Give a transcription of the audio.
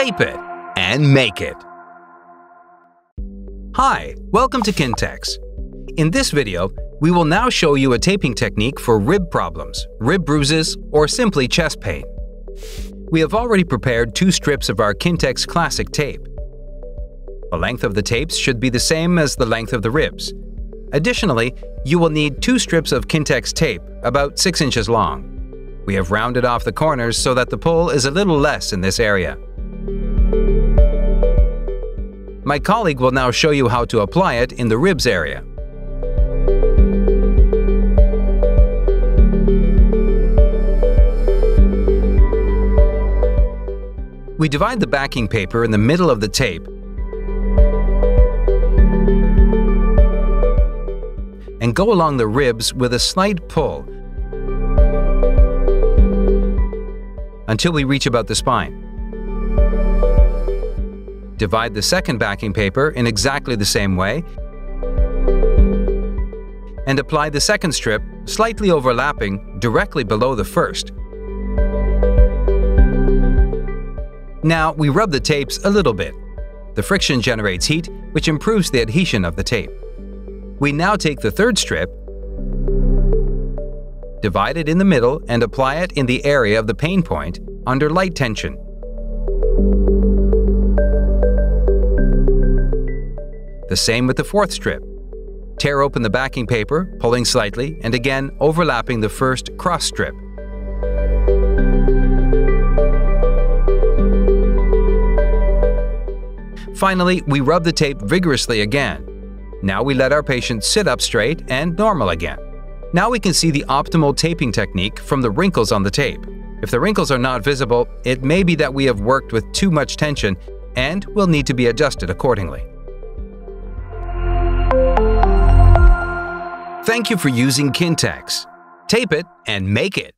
tape it, and make it. Hi, welcome to Kintex. In this video, we will now show you a taping technique for rib problems, rib bruises, or simply chest pain. We have already prepared 2 strips of our Kintex Classic tape. The length of the tapes should be the same as the length of the ribs. Additionally, you will need 2 strips of Kintex tape, about 6 inches long. We have rounded off the corners so that the pull is a little less in this area. My colleague will now show you how to apply it in the ribs area. We divide the backing paper in the middle of the tape and go along the ribs with a slight pull until we reach about the spine. Divide the second backing paper in exactly the same way and apply the second strip, slightly overlapping, directly below the first. Now we rub the tapes a little bit. The friction generates heat, which improves the adhesion of the tape. We now take the third strip, divide it in the middle, and apply it in the area of the pain point under light tension. The same with the fourth strip. Tear open the backing paper, pulling slightly, and again overlapping the first cross strip. Finally, we rub the tape vigorously again. Now we let our patient sit up straight and normal again. Now we can see the optimal taping technique from the wrinkles on the tape. If the wrinkles are not visible, it may be that we have worked with too much tension and will need to be adjusted accordingly. Thank you for using Kintex. Tape it and make it.